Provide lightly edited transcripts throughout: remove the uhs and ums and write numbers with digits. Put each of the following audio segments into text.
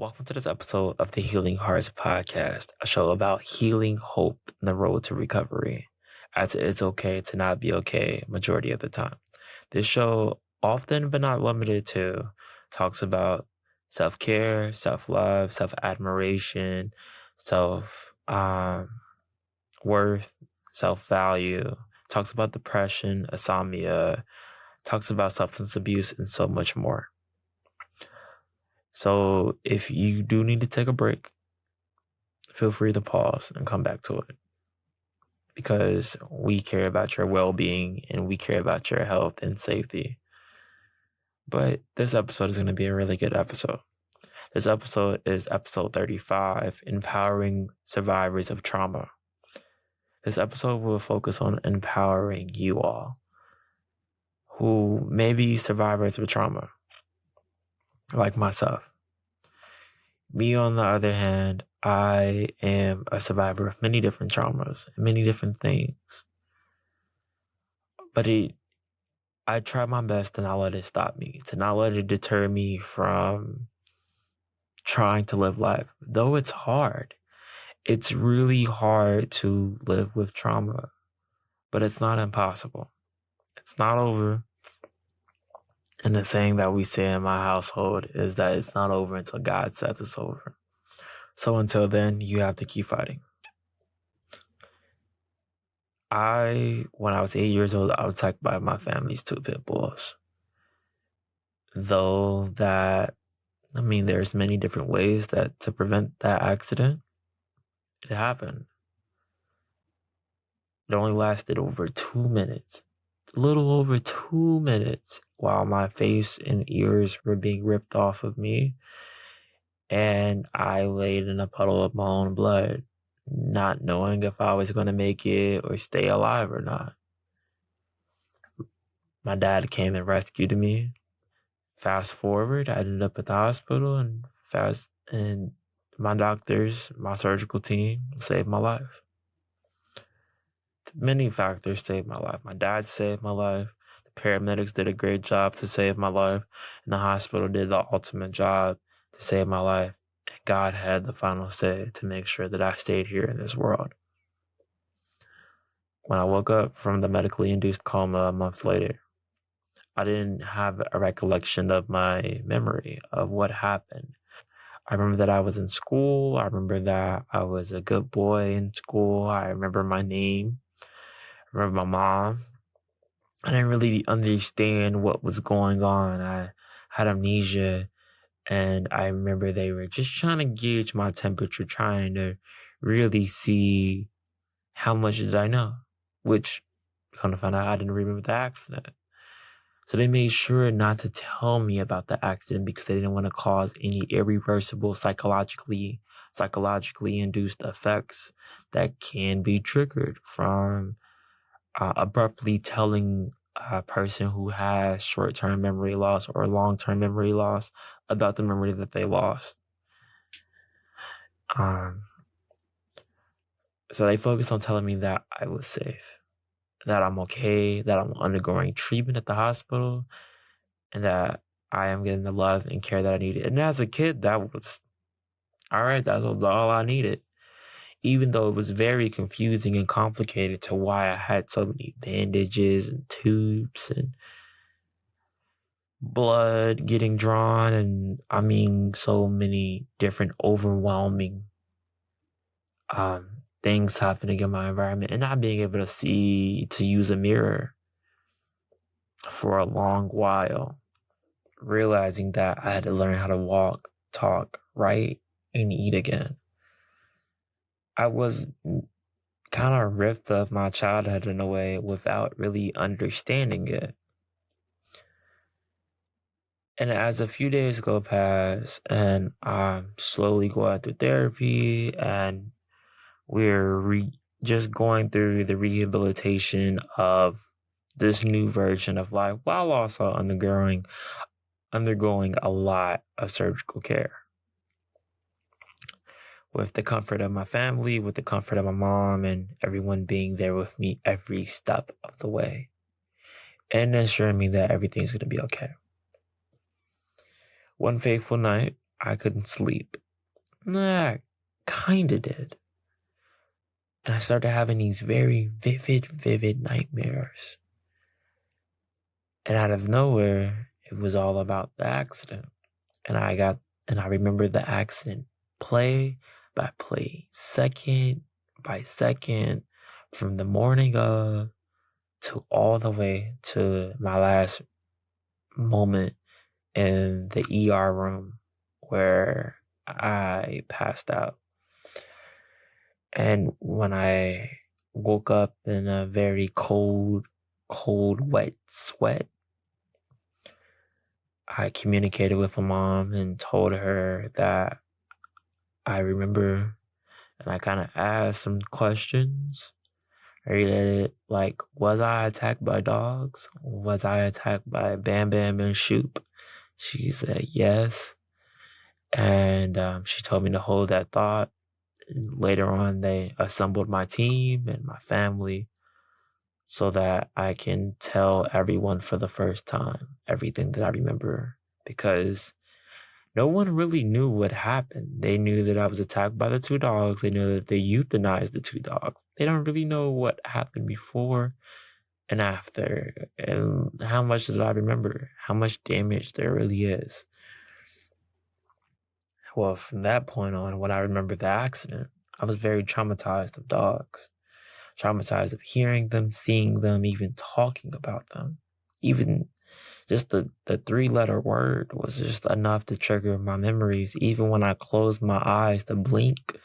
Welcome to this episode of the Healing Hearts podcast, a show about healing, hope, and the road to recovery, as it's okay to not be okay majority of the time. This show, often but not limited to, talks about self-care, self-love, self-admiration, self-worth, self-value, talks about depression, insomnia, talks about substance abuse, and so much more. So if you do need to take a break, feel free to pause and come back to it, because we care about your well-being and we care about your health and safety. But this episode is going to be a really good episode. This episode is episode 35, Empowering Survivors of Trauma. This episode will focus on empowering you all who may be survivors of trauma, like myself. Me, on the other hand, I am a survivor of many different traumas, many different things. But I try my best to not let it stop me, to not let it deter me from trying to live life. Though it's hard. It's really hard to live with trauma, but it's not impossible. It's not over. And the saying that we say in my household is that it's not over until God says it's over. So until then, you have to keep fighting. When I was 8 years old, I was attacked by my family's 2 pit bulls. There's many different ways to prevent that accident. It happened. It only lasted over 2 minutes. A little over 2 minutes while my face and ears were being ripped off of me. And I laid in a puddle of my own blood, not knowing if I was going to make it or stay alive or not. My dad came and rescued me. Fast forward, I ended up at the hospital, and my surgical team saved my life. Many factors saved my life. My dad saved my life. The paramedics did a great job to save my life. And the hospital did the ultimate job to save my life. And God had the final say to make sure that I stayed here in this world. When I woke up from the medically induced coma a month later, I didn't have a recollection of my memory of what happened. I remember that I was in school. I remember that I was a good boy in school. I remember my name. I remember my mom. I didn't really understand what was going on. I had amnesia, and I remember they were just trying to gauge my temperature, trying to really see how much did I know, which, come to find out, I didn't remember the accident. So they made sure not to tell me about the accident because they didn't want to cause any irreversible psychologically induced effects that can be triggered from abruptly telling a person who has short-term memory loss or long-term memory loss about the memory that they lost. So they focused on telling me that I was safe, that I'm okay, that I'm undergoing treatment at the hospital, and that I am getting the love and care that I needed. And as a kid, that was all right. That was all I needed. Even though it was very confusing and complicated to why I had so many bandages and tubes and blood getting drawn, and so many different overwhelming things happening in my environment, and not being able to use a mirror for a long while, realizing that I had to learn how to walk, talk, write, and eat again. I was kind of ripped of my childhood in a way without really understanding it. And as a few days go past, and I'm slowly going through therapy, and we're just going through the rehabilitation of this new version of life, while also undergoing a lot of surgical care. With the comfort of my family, with the comfort of my mom, and everyone being there with me every step of the way, and assuring me that everything's going to be okay. One fateful night, I couldn't sleep. Nah, I kinda did. And I started having these very vivid nightmares. And out of nowhere, it was all about the accident. And I remember the accident play by play, second by second, from the morning of to all the way to my last moment in the ER room where I passed out. And when I woke up in a very cold, wet sweat, I communicated with my mom and told her that I remember, and I kind of asked some questions related, like, was I attacked by dogs? Was I attacked by Bam Bam and Shoop? She said yes. And she told me to hold that thought. And later on, they assembled my team and my family so that I can tell everyone for the first time everything that I remember, because no one really knew what happened. They knew that I was attacked by the two dogs. They knew that they euthanized the two dogs. They don't really know what happened before and after, and how much did I remember, how much damage there really is. Well, from that point on, when I remember the accident, I was very traumatized of dogs, traumatized of hearing them, seeing them, even talking about them. Even just the three-letter word was just enough to trigger my memories. Even when I closed my eyes to blink,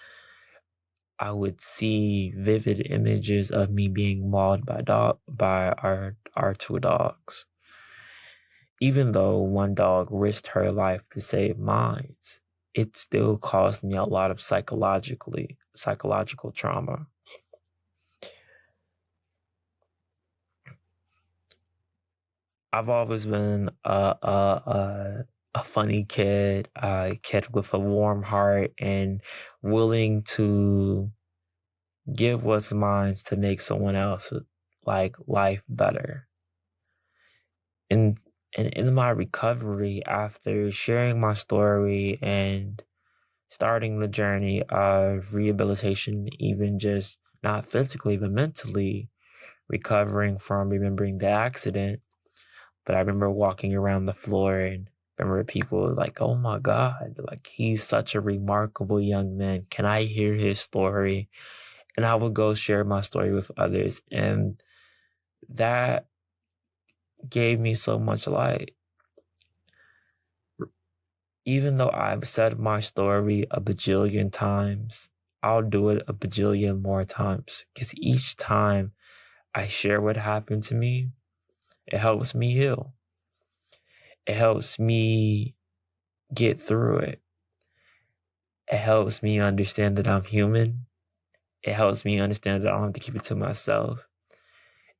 I would see vivid images of me being mauled by our two dogs. Even though one dog risked her life to save mine, it still caused me a lot of psychological trauma. I've always been a funny kid, a kid with a warm heart and willing to give what's mine to make someone else like life better. And in my recovery, after sharing my story and starting the journey of rehabilitation, even just not physically but mentally recovering from remembering the accident, but I remember walking around the floor and remember people like, oh my God, like he's such a remarkable young man. Can I hear his story? And I would go share my story with others. And that gave me so much light. Even though I've said my story a bajillion times, I'll do it a bajillion more times. Because each time I share what happened to me, it helps me heal. It helps me get through it. It helps me understand that I'm human. It helps me understand that I don't have to keep it to myself.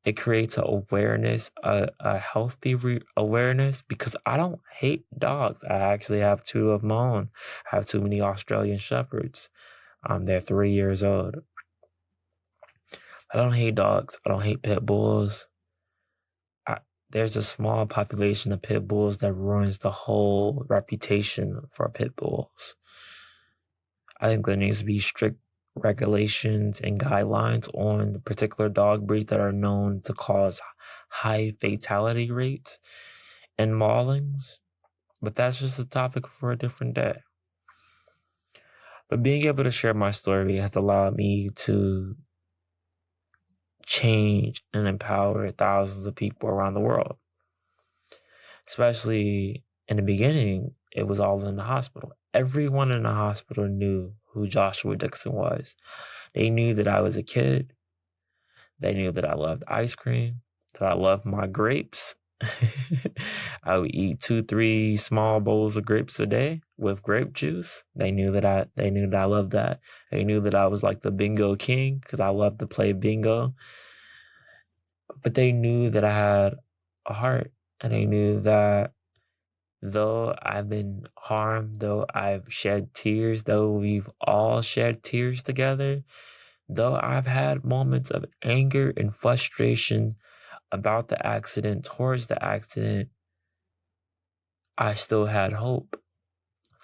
It creates an awareness, a healthy awareness, because I don't hate dogs. I actually have two of my own. I have too many Australian Shepherds. They're 3 years old. I don't hate dogs. I don't hate pit bulls. There's a small population of pit bulls that ruins the whole reputation for pit bulls. I think there needs to be strict regulations and guidelines on particular dog breeds that are known to cause high fatality rates and maulings. But that's just a topic for a different day. But being able to share my story has allowed me to change and empower thousands of people around the world. Especially in the beginning, it was all in the hospital. Everyone in the hospital knew who Joshua Dixon was. They knew that I was a kid. They knew that I loved ice cream, that I loved my grapes. I would eat 2-3 small bowls of grapes a day with grape juice. They knew that I loved that. They knew that I was like the bingo king because I loved to play bingo. But they knew that I had a heart, and they knew that though I've been harmed, though I've shed tears, though we've all shed tears together, though I've had moments of anger and frustration about the accident, towards the accident, I still had hope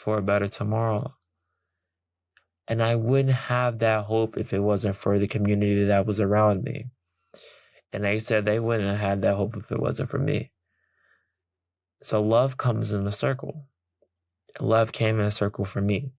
for a better tomorrow. And I wouldn't have that hope if it wasn't for the community that was around me. And they said they wouldn't have had that hope if it wasn't for me. So love comes in a circle. Love came in a circle for me.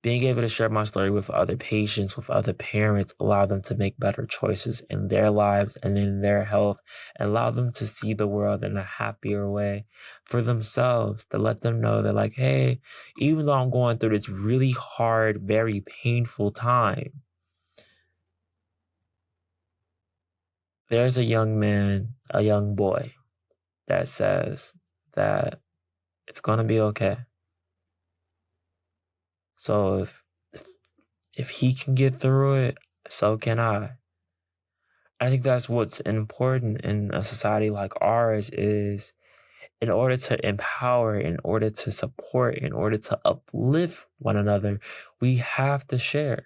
Being able to share my story with other patients, with other parents, allow them to make better choices in their lives and in their health, and allow them to see the world in a happier way for themselves, to let them know that, like, hey, even though I'm going through this really hard, very painful time, there's a young man, a young boy that says that it's going to be okay. So if he can get through it, so can I. I think that's what's important in a society like ours is in order to empower, in order to support, in order to uplift one another, we have to share.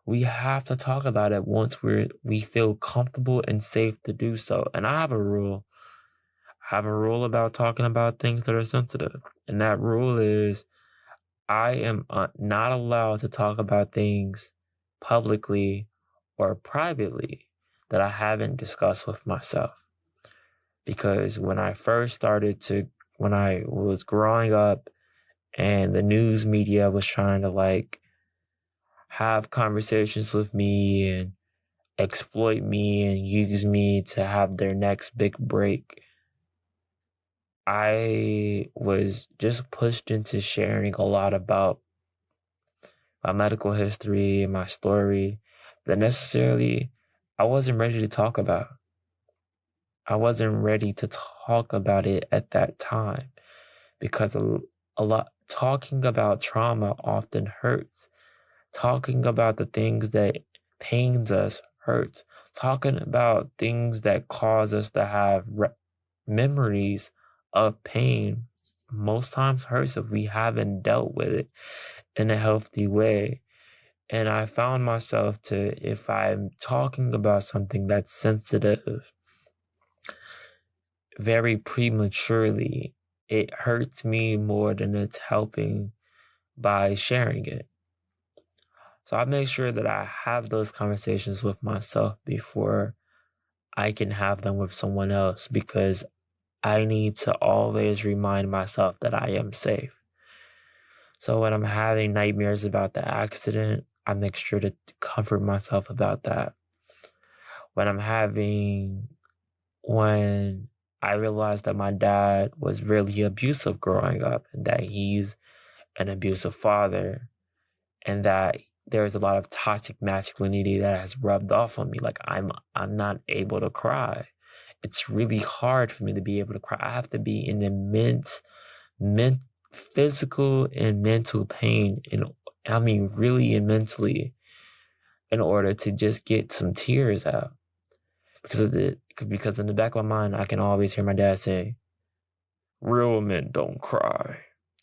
We have to talk about it once we feel comfortable and safe to do so. And I have a rule. I have a rule about talking about things that are sensitive. And that rule is I am not allowed to talk about things publicly or privately that I haven't discussed with myself. Because when I was growing up and the news media was trying to like have conversations with me and exploit me and use me to have their next big break, I was just pushed into sharing a lot about my medical history and my story that necessarily I wasn't ready to talk about. I wasn't ready to talk about it at that time because a lot talking about trauma often hurts. Talking about the things that pains us hurts. Talking about things that cause us to have memories of pain most times hurts if we haven't dealt with it in a healthy way. And I found myself if I'm talking about something that's sensitive very prematurely, it hurts me more than it's helping by sharing it. So I make sure that I have those conversations with myself before I can have them with someone else because I need to always remind myself that I am safe. So when I'm having nightmares about the accident, I make sure to comfort myself about that. When I realized that my dad was really abusive growing up and that he's an abusive father and that there's a lot of toxic masculinity that has rubbed off on me. Like I'm not able to cry. It's really hard for me to be able to cry. I have to be in immense physical and mental pain really immensely in order to just get some tears out. Because in the back of my mind, I can always hear my dad say, "Real men don't cry."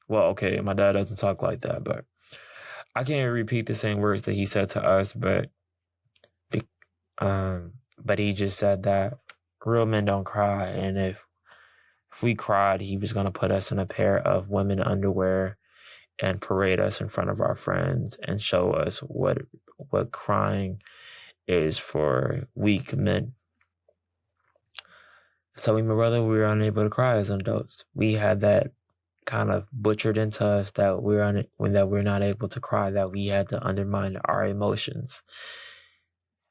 Well, okay, my dad doesn't talk like that, but I can't repeat the same words that he said to us, but he just said that real men don't cry, and if we cried, he was gonna put us in a pair of women underwear and parade us in front of our friends and show us what crying is for weak men. So me and my brother, we were unable to cry as adults. We had that kind of butchered into us that we're not able to cry, that we had to undermine our emotions.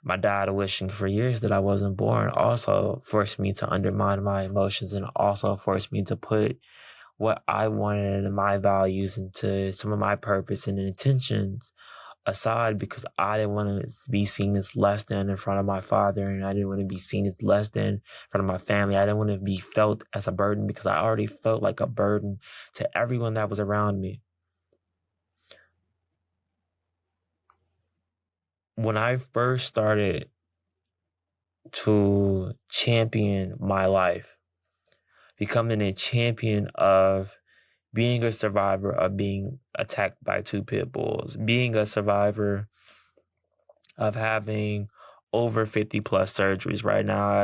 My dad wishing for years that I wasn't born also forced me to undermine my emotions and also forced me to put what I wanted and my values into some of my purpose and intentions aside because I didn't want to be seen as less than in front of my father, and I didn't want to be seen as less than in front of my family. I didn't want to be felt as a burden because I already felt like a burden to everyone that was around me. When I first started to champion my life, becoming a champion of being a survivor of being attacked by 2 pit bulls, being a survivor of having over 50 plus surgeries right now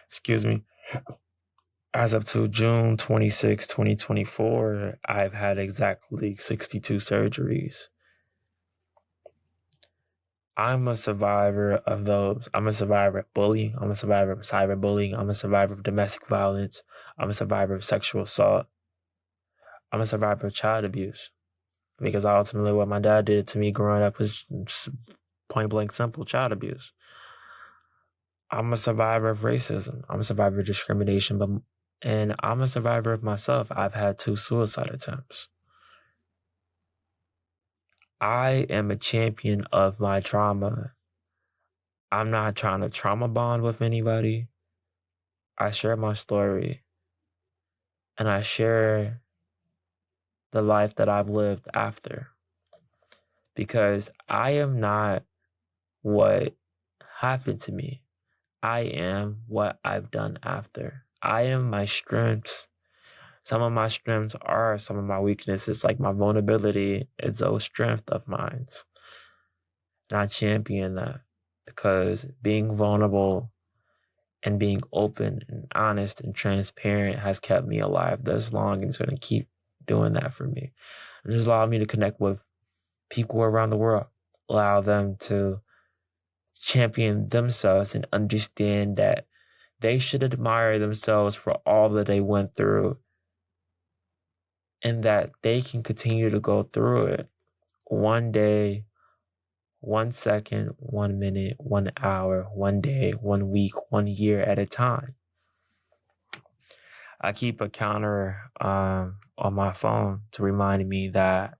excuse me, As of to June 26, 2024, I've had exactly 62 surgeries. I'm a survivor of those. I'm a survivor of bullying. I'm a survivor of cyberbullying. I'm a survivor of domestic violence. I'm a survivor of sexual assault. I'm a survivor of child abuse. Because ultimately what my dad did to me growing up was point blank simple child abuse. I'm a survivor of racism. I'm a survivor of discrimination, and I'm a survivor of myself. I've had 2 suicide attempts. I am a champion of my trauma. I'm not trying to trauma bond with anybody. I share my story, and I share the life that I've lived after. Because I am not what happened to me. I am what I've done after. I am my strengths. Some of my strengths are some of my weaknesses, like my vulnerability is a strength of mine. And I champion that because being vulnerable and being open and honest and transparent has kept me alive this long, and it's going to keep doing that for me. And just allow me to connect with people around the world, allow them to champion themselves and understand that they should admire themselves for all that they went through and that they can continue to go through it one day, 1 second, 1 minute, 1 hour, 1 day, 1 week, 1 year at a time. I keep a counter on my phone to remind me that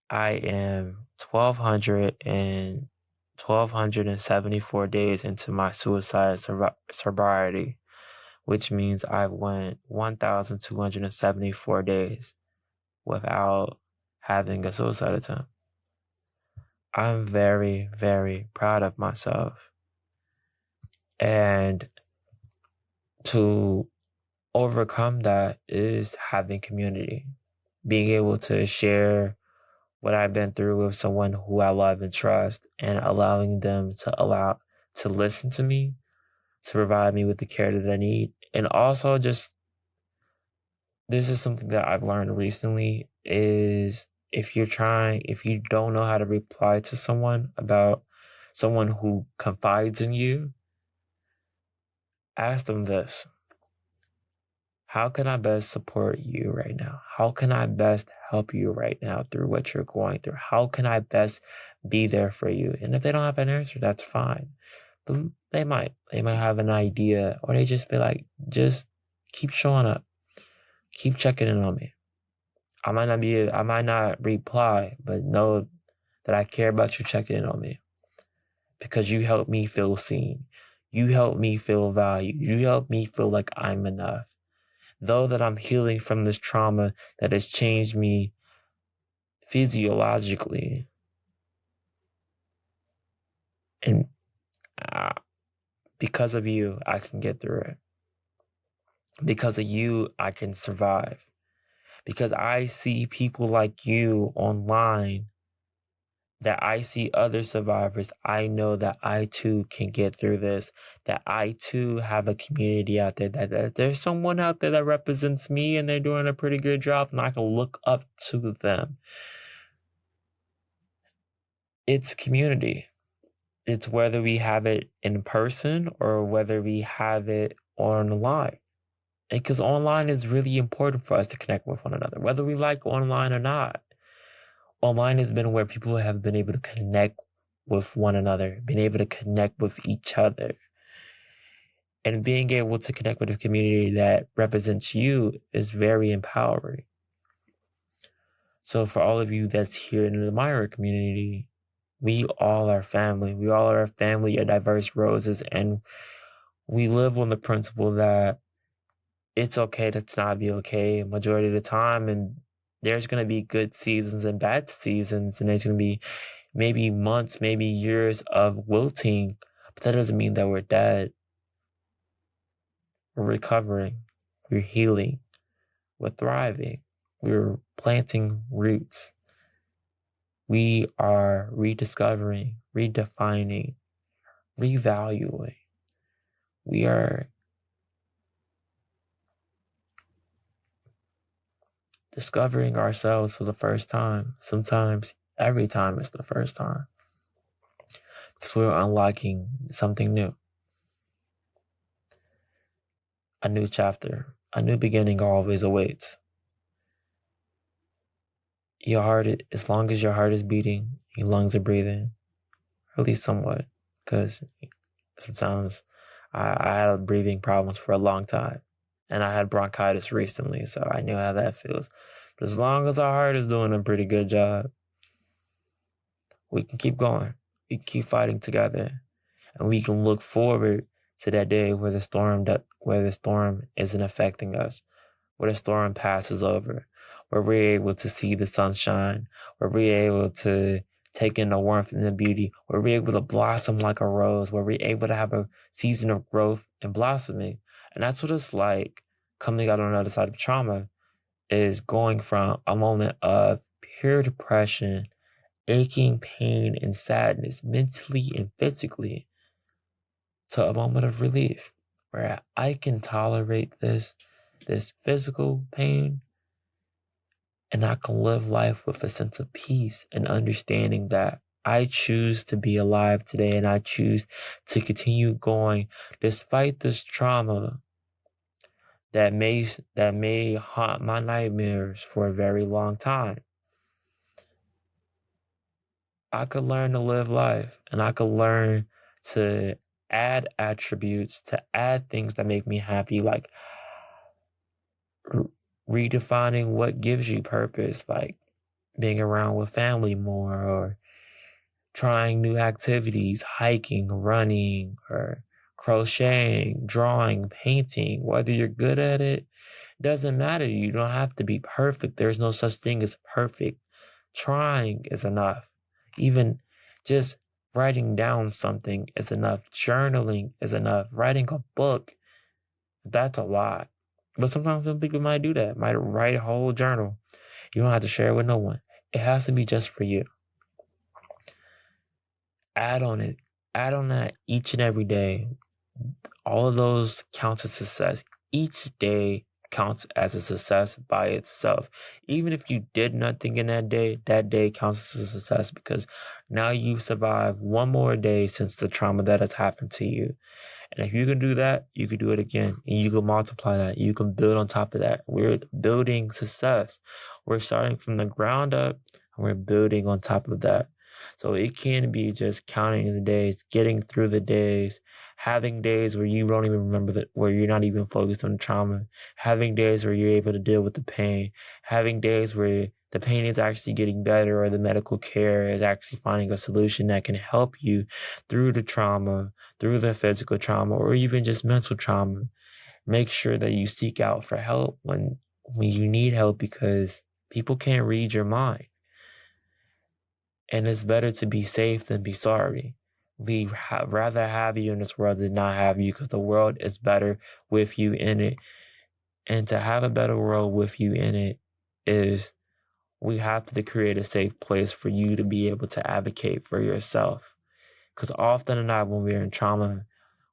I am 1,274 days into my suicide sobriety, which means I've went 1,274 days without having a suicide attempt. I'm very, very proud of myself. And to overcome that is having community, being able to share what I've been through with someone who I love and trust, and allowing them to listen to me, to provide me with the care that I need. And also just, this is something that I've learned recently, is if you don't know how to reply to someone about someone who confides in you, ask them this: how can I best support you right now? How can I best help you right now through what you're going through? How can I best be there for you? And if they don't have an answer, that's fine. But they might have an idea, or they just be like, just keep showing up. Keep checking in on me. I might not reply, but know that I care about you checking in on me, because you help me feel seen. You help me feel valued. You help me feel like I'm enough. Though that I'm healing from this trauma that has changed me physiologically, and because of you, I can get through it. Because of you, I can survive. Because I see people like you online, that I see other survivors, I know that I too can get through this, that I too have a community out there, that there's someone out there that represents me and they're doing a pretty good job, and I can look up to them. It's community. It's whether we have it in person or whether we have it online. Because online is really important for us to connect with one another, whether we like online or not. Online has been where people have been able to connect with one another, been able to connect with each other. And being able to connect with a community that represents you is very empowering. So for all of you that's here in the Myra community, we all are family. We all are a family of diverse roses, and we live on the principle that it's okay to not be okay majority of the time, and there's going to be good seasons and bad seasons, and there's going to be maybe months, maybe years of wilting, but that doesn't mean that we're dead. We're recovering, we're healing, we're thriving, we're planting roots. We are rediscovering, redefining, revaluing. We are discovering ourselves for the first time. Sometimes every time is the first time, because we're unlocking something new. A new chapter, a new beginning always awaits. Your heart, as long as your heart is beating, your lungs are breathing, or at least somewhat, because sometimes I had breathing problems for a long time, and I had bronchitis recently, so I knew how that feels. But as long as our heart is doing a pretty good job, we can keep going. We can keep fighting together, and we can look forward to that day where the storm isn't affecting us, where the storm passes over, where we're able to see the sunshine, where we're able to take in the warmth and the beauty, where we're able to blossom like a rose, where we're able to have a season of growth and blossoming. And that's what it's like coming out on the other side of trauma, is going from a moment of pure depression, aching pain and sadness, mentally and physically, to a moment of relief where I can tolerate this physical pain, and I can live life with a sense of peace and understanding that I choose to be alive today, and I choose to continue going despite this trauma that may haunt my nightmares for a very long time. I could learn to live life, and I could learn to add attributes, to add things that make me happy, like redefining what gives you purpose, like being around with family more, or trying new activities, hiking, running, or crocheting, drawing, painting. Whether you're good at it, doesn't matter. You don't have to be perfect. There's no such thing as perfect. Trying is enough. Even just writing down something is enough. Journaling is enough. Writing a book, that's a lot. But sometimes some people might do that, might write a whole journal. You don't have to share it with no one. It has to be just for you. Add on it. Add on that each and every day. All of those count as success. Each day counts as a success by itself. Even if you did nothing in that day counts as a success, because now you've survived one more day since the trauma that has happened to you. And if you can do that, you can do it again, and you can multiply that. You can build on top of that. We're building success. We're starting from the ground up, and we're building on top of that. So it can be just counting the days, getting through the days, having days where you don't even remember where you're not even focused on the trauma, having days where you're able to deal with the pain, having days where the pain is actually getting better, or the medical care is actually finding a solution that can help you through the trauma, through the physical trauma, or even just mental trauma. Make sure that you seek out for help when you need help, because people can't read your mind. And it's better to be safe than be sorry. We rather have you in this world than not have you, because the world is better with you in it. And to have a better world with you in it is, we have to create a safe place for you to be able to advocate for yourself. Because often than not, when we're in trauma,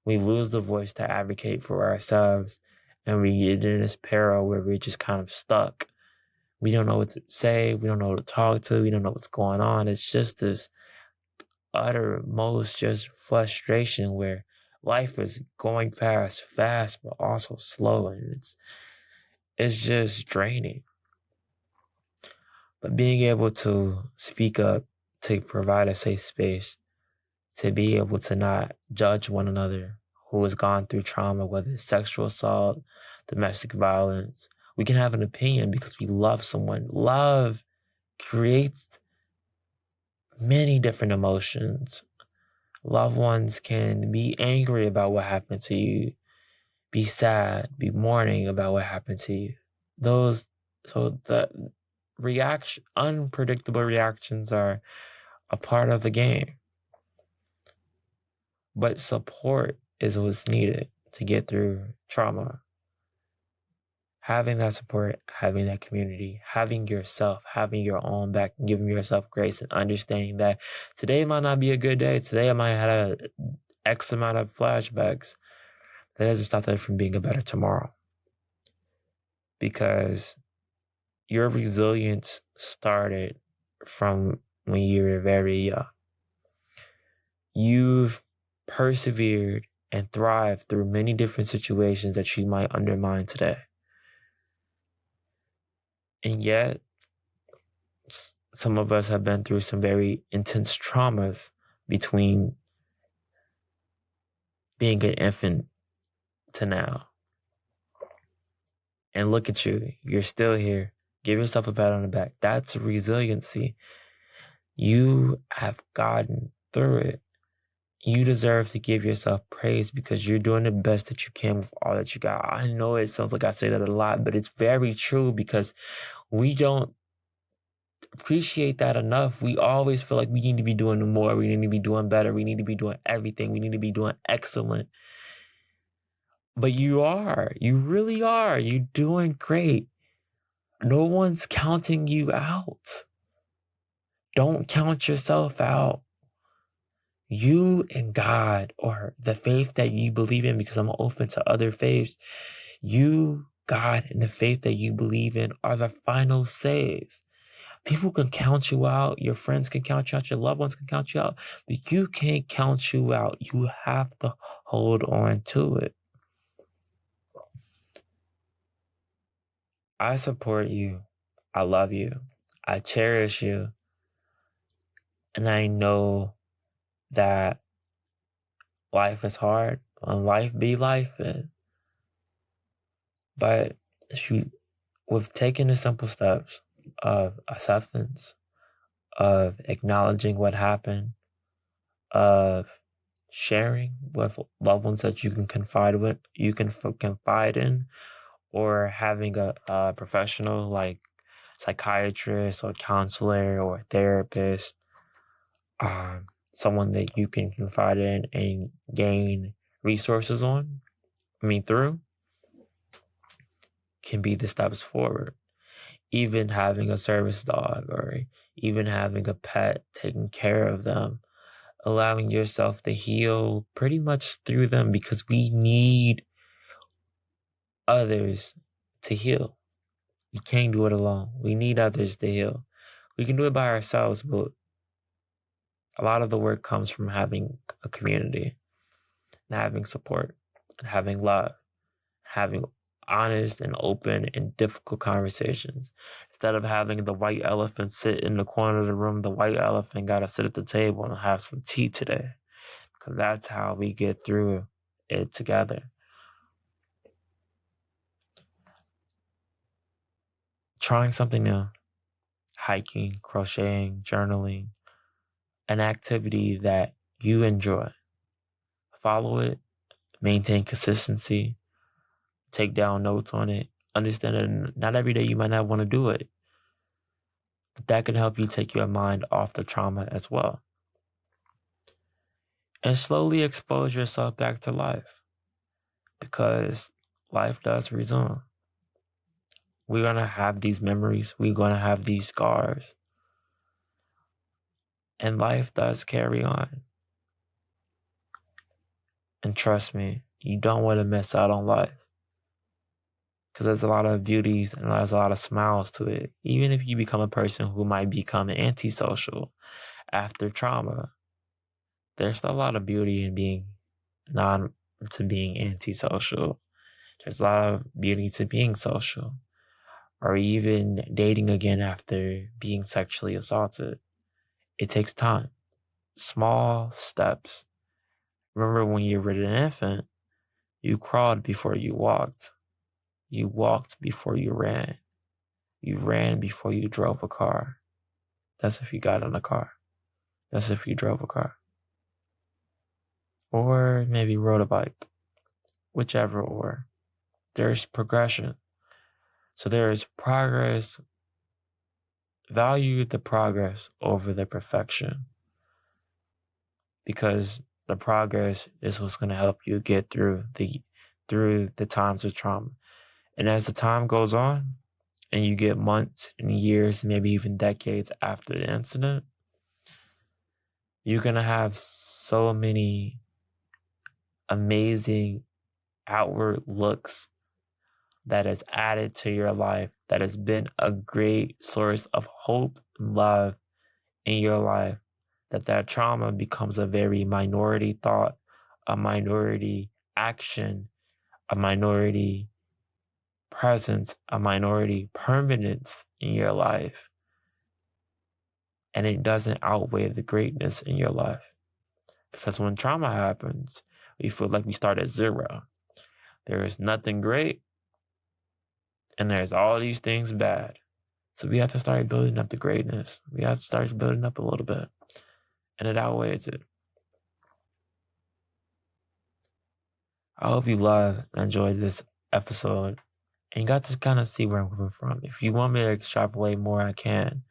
we lose the voice to advocate for ourselves, and we get in this peril where we're just kind of stuck. We don't know what to say. We don't know who to talk to. We don't know what's going on. It's just this uttermost just frustration where life is going past fast, but also slow, and it's just draining. But being able to speak up, to provide a safe space, to be able to not judge one another who has gone through trauma, whether it's sexual assault, domestic violence. We can have an opinion because we love someone. Love creates many different emotions. Loved ones can be angry about what happened to you, be sad, be mourning about what happened to you. So the unpredictable reactions are a part of the game. But support is what's needed to get through trauma. Having that support, having that community, having yourself, having your own back, giving yourself grace, and understanding that today might not be a good day. Today I might have X amount of flashbacks. That doesn't stop that from being a better tomorrow. Because Your resilience started from when you were very young. You've persevered and thrived through many different situations that you might undermine today. And yet, some of us have been through some very intense traumas between being an infant to now. And look at you, you're still here. Give yourself a pat on the back. That's resiliency. You have gotten through it. You deserve to give yourself praise because you're doing the best that you can with all that you got. I know it sounds like I say that a lot, but it's very true because we don't appreciate that enough. We always feel like we need to be doing more. We need to be doing better. We need to be doing everything. We need to be doing excellent. But you are. You really are. You're doing great. No one's counting you out. Don't count yourself out. You and God, or the faith that you believe in, because I'm open to other faiths, you, God, and the faith that you believe in are the final saves. People can count you out. Your friends can count you out. Your loved ones can count you out. But you can't count you out. You have to hold on to it. I support you. I love you. I cherish you. And I know that life is hard and life be life. But with taking the simple steps of acceptance, of acknowledging what happened, of sharing with loved ones that you can confide in, or having a professional like psychiatrist or counselor or therapist, someone that you can confide in and gain resources through, can be the steps forward. Even having a service dog or even having a pet, taking care of them, allowing yourself to heal pretty much through them, because we need others to heal. We can't do it alone. We need others to heal. We can do it by ourselves, but a lot of the work comes from having a community and having support and having love, having honest and open and difficult conversations. Instead of having the white elephant sit in the corner of the room, the white elephant got to sit at the table and have some tea today, because that's how we get through it together. Trying something new, hiking, crocheting, journaling, an activity that you enjoy. Follow it, maintain consistency, take down notes on it. Understand that not every day you might not want to do it, but that can help you take your mind off the trauma as well. And slowly expose yourself back to life, because life does resume. We're going to have these memories. We're going to have these scars. And life does carry on. And trust me, you don't want to miss out on life, because there's a lot of beauties and there's a lot of smiles to it. Even if you become a person who might become antisocial after trauma, there's a lot of beauty in being antisocial. There's a lot of beauty to being social, or even dating again after being sexually assaulted. It takes time. Small steps. Remember when you were an infant, you crawled before you walked. You walked before you ran. You ran before you drove a car. That's if you got in a car. That's if you drove a car. Or maybe rode a bike. Whichever or. There's progression. So there is progress. Value the progress over the perfection, because the progress is what's going to help you get through the times of trauma. And as the time goes on and you get months and years, maybe even decades after the incident, you're going to have so many amazing outward looks that has added to your life, that has been a great source of hope and love in your life, that trauma becomes a very minority thought, a minority action, a minority presence, a minority permanence in your life, and it doesn't outweigh the greatness in your life. Because when trauma happens, we feel like we start at zero. There is nothing great, and there's all these things bad. So we have to start building up the greatness. We have to start building up a little bit, and it outweighs it. I hope you love and enjoyed this episode and got to kind of see where I'm coming from. If you want me to extrapolate more, I can.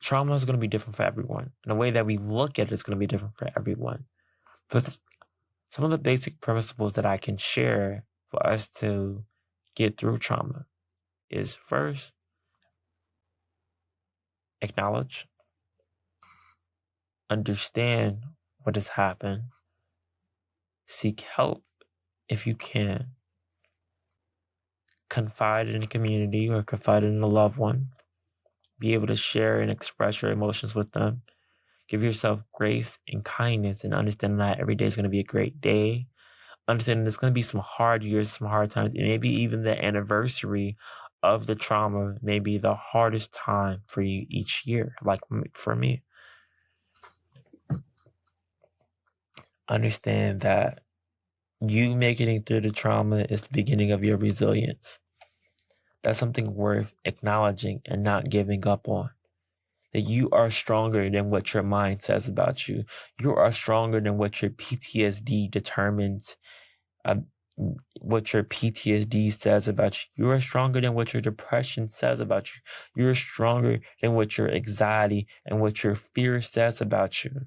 Trauma is going to be different for everyone. And the way that we look at it is going to be different for everyone. But some of the basic principles that I can share for us to get through trauma is first, acknowledge, understand what has happened, seek help if you can, confide in a community or confide in a loved one, be able to share and express your emotions with them, give yourself grace and kindness, and understand that every day is going to be a great day. Understand there's going to be some hard years, some hard times, and maybe even the anniversary of the trauma may be the hardest time for you each year, like for me. Understand that you making it through the trauma is the beginning of your resilience. That's something worth acknowledging and not giving up on. That you are stronger than what your mind says about you. You are stronger than what your PTSD determines, what your PTSD says about you. You are stronger than what your depression says about you. You're stronger than what your anxiety and what your fear says about you.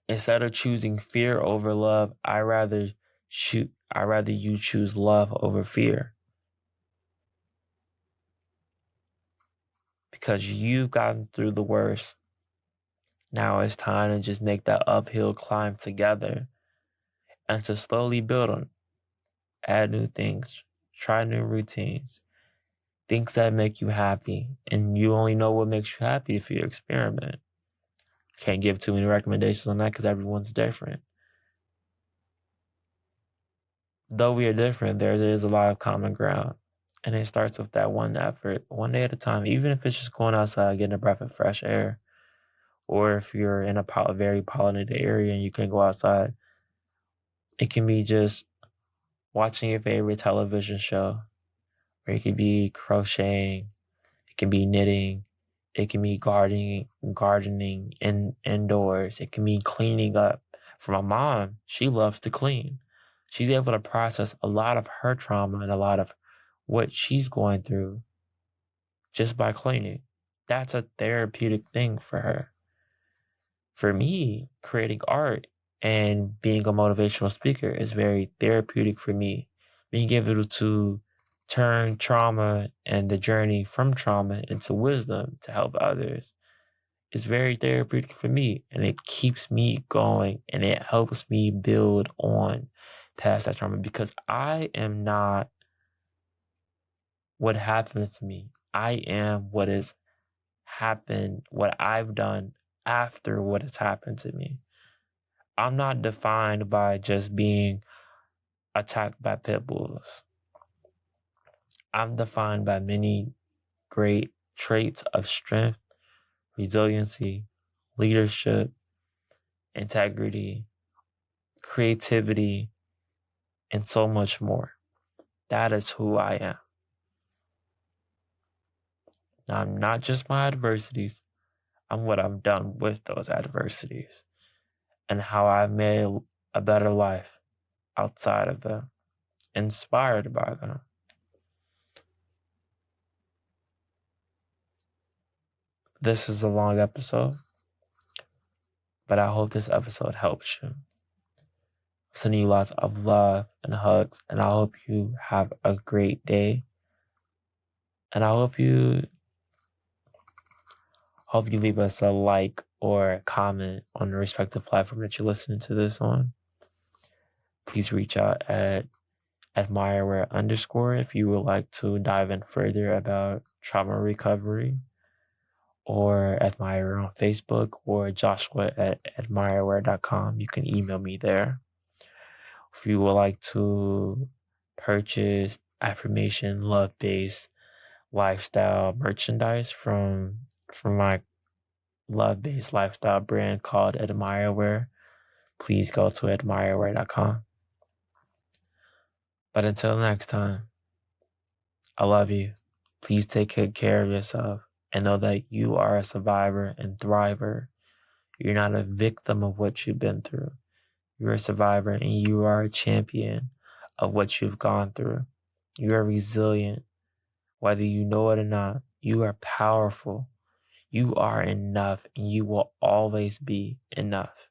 Instead of choosing fear over love, I rather you choose love over fear. Because you've gotten through the worst. Now it's time to just make that uphill climb together and to slowly build on, add new things, try new routines, things that make you happy. And you only know what makes you happy if you experiment. Can't give too many recommendations on that because everyone's different. Though we are different, there is a lot of common ground. And it starts with that one effort, one day at a time, even if it's just going outside, getting a breath of fresh air. Or if you're in a very pollinated area and you can go outside, it can be just watching your favorite television show, or it could be crocheting, it can be knitting, it can be gardening indoors, it can be cleaning up. For my mom, she loves to clean. She's able to process a lot of her trauma and a lot of what she's going through just by cleaning. That's a therapeutic thing for her. For me, creating art and being a motivational speaker is very therapeutic for me. Being able to turn trauma and the journey from trauma into wisdom to help others is very therapeutic for me, and it keeps me going and it helps me build on past that trauma because I am not what happened to me. I am what has happened, what I've done after what has happened to me. I'm not defined by just being attacked by pit bulls. I'm defined by many great traits of strength, resiliency, leadership, integrity, creativity, and so much more. That is who I am. Now, I'm not just my adversities. I'm what I've done with those adversities and how I've made a better life outside of them, inspired by them. This is a long episode, but I hope this episode helps you. I'm sending you lots of love and hugs, and I hope you have a great day. And I hope you leave us a like or a comment on the respective platform that you're listening to this on. please reach out at admireware_ if you would like to dive in further about trauma recovery, or Admireware on Facebook, or joshua@admireware.com. You can email me there. If you would like to purchase affirmation, love-based lifestyle merchandise from my love-based lifestyle brand called Admireware, please go to admireware.com. But until next time, I love you. Please take good care of yourself and know that you are a survivor and thriver. You're not a victim of what you've been through. You're a survivor and you are a champion of what you've gone through. You are resilient. Whether you know it or not, you are powerful. You are enough and you will always be enough.